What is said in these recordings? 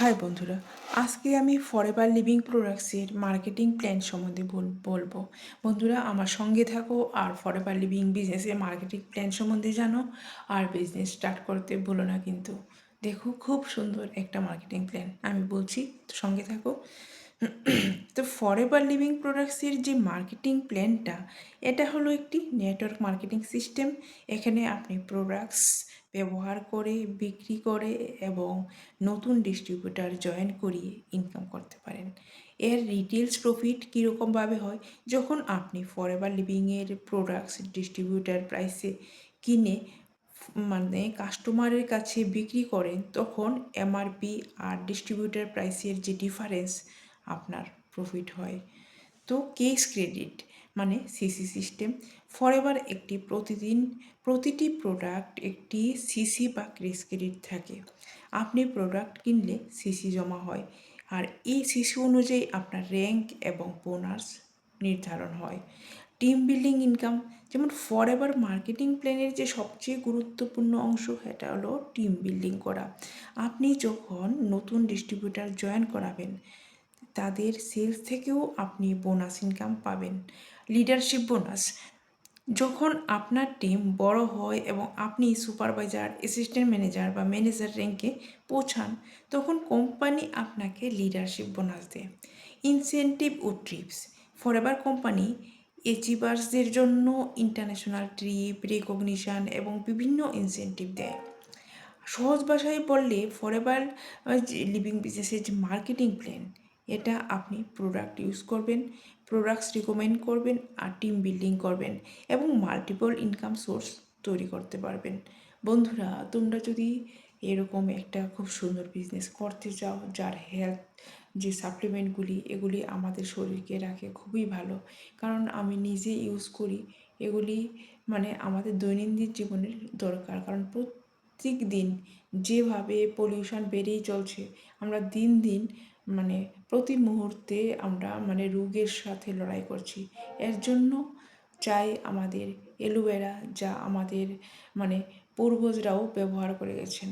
High বন্ধুরা, আজকে আমি ফরএভার লিভিং প্রোডাক্টসের মার্কেটিং প্ল্যান সম্বন্ধে বলবো। বন্ধুরা, আমার সঙ্গে থাকো আর ফরএভার লিভিং বিজনেসের মার্কেটিং প্ল্যান সম্বন্ধে জানো। আর বিজনেস স্টার্ট করতে ভুলো না কিন্তু। দেখো, খুব সুন্দর একটা মার্কেটিং প্ল্যান আমি বলছি, তো সঙ্গে থাকো। তো ফরএভার লিভিং প্রোডাক্টসের যে মার্কেটিং প্ল্যানটা, এটা হলো একটি নেটওয়ার্ক মার্কেটিং সিস্টেম। এখানে আপনি প্রোডাক্টস ব্যবহার করে, বিক্রি করে এবং নতুন ডিস্ট্রিবিউটার জয়েন করিয়ে ইনকাম করতে পারেন। এর রিটেলস প্রফিট কীরকমভাবে হয়, যখন আপনি ফরএভার লিভিংয়ের প্রোডাক্টস ডিস্ট্রিবিউটার প্রাইসে কিনে মানে কাস্টমারের কাছে বিক্রি করেন, তখন এমআরপি আর ডিস্ট্রিবিউটার প্রাইসের যে ডিফারেন্স আপনার প্রফিট হয়। তো কেস ক্রেডিট মানে সিসি সিস্টেম। ফরএভার প্রতিটি প্রোডাক্ট একটি সিসি বা কেস ক্রেডিট থাকে। আপনি প্রোডাক্ট কিনলে সিসি জমা হয়, আর এই সিসি অনুযায়ী আপনার র্যাঙ্ক এবং বোনাস নির্ধারণ হয়। টিম বিল্ডিং ইনকাম, যেমন ফরএভার মার্কেটিং প্ল্যানের যে সবচেয়ে গুরুত্বপূর্ণ অংশ, সেটা হলো টিম বিল্ডিং করা। আপনি যখন নতুন ডিস্ট্রিবিউটার জয়েন করাবেন, তাদের সেলস থেকেও আপনি বোনাস ইনকাম পাবেন। লিডারশিপ বোনাস, যখন আপনার টিম বড় হয় এবং আপনি সুপারভাইজার, অ্যাসিস্ট্যান্ট ম্যানেজার বা ম্যানেজার র্যাঙ্কে পৌঁছান, তখন কোম্পানি আপনাকে লিডারশিপ বোনাস দেয়। ইনসেন্টিভ ও ট্রিপস, ফরএভার কোম্পানি অ্যাচিভার্সদের জন্য ইন্টারন্যাশনাল ট্রিপ, রেকগনিশন এবং বিভিন্ন ইনসেন্টিভ দেয়। সহজ ভাষায় বললে, ফরএভার লিভিং বিজনেসের যে মার্কেটিং প্ল্যান, এটা আপনি প্রোডাক্ট ইউজ করবেন, প্রোডাক্টস রিকমেন্ড করবেন আর টিম বিল্ডিং করবেন এবং মাল্টিপল ইনকাম সোর্স তৈরি করতে পারবেন। বন্ধুরা, তোমরা যদি এরকম একটা খুব সুন্দর বিজনেস করতে চাও, যার হেলথ যে সাপ্লিমেন্টগুলি, এগুলি আমাদের শরীরকে রাখে খুবই ভালো, কারণ আমি নিজে ইউজ করি এগুলি। মানে আমাদের দৈনন্দিন জীবনের দরকার, কারণ প্রত্যেক দিন যেভাবে পলিউশন বেড়েই চলছে, আমরা দিন দিন মানে প্রতি মুহূর্তে আমরা রোগের সাথে লড়াই করছি। এর জন্য চাই আমাদের অ্যালোভেরা, যা আমাদের পূর্বজরাও ব্যবহার করে গেছেন।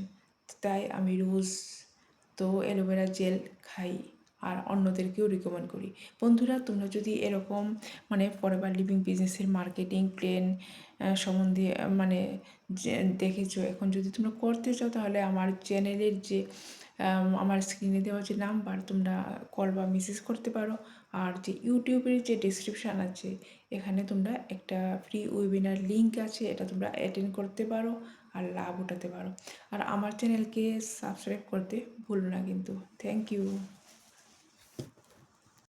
তাই আমি রোজ তো অ্যালোভেরা জেল খাই আর অন্যদেরকেও রিকমেন্ড করি। বন্ধুরা, তোমরা যদি এরকম ফরএভার লিভিং বিজনেসের মার্কেটিং প্ল্যান সম্বন্ধে দেখেছো, এখন যদি তোমরা করতে চাও, তাহলে আমার চ্যানেলের যে আমার স্ক্রিনে দেওয়া যে নাম্বার, তোমরা কল বা মেসেজ করতে পারো। আর যে ইউটিউবের যে ডেসক্রিপশান আছে, এখানে তোমরা একটা ফ্রি ওয়েবিনার লিঙ্ক আছে, এটা তোমরা অ্যাটেন্ড করতে পারো আর লাভ উঠাতে পারো। আর আমার চ্যানেলকে সাবস্ক্রাইব করতে ভুলো না কিন্তু। Thank you.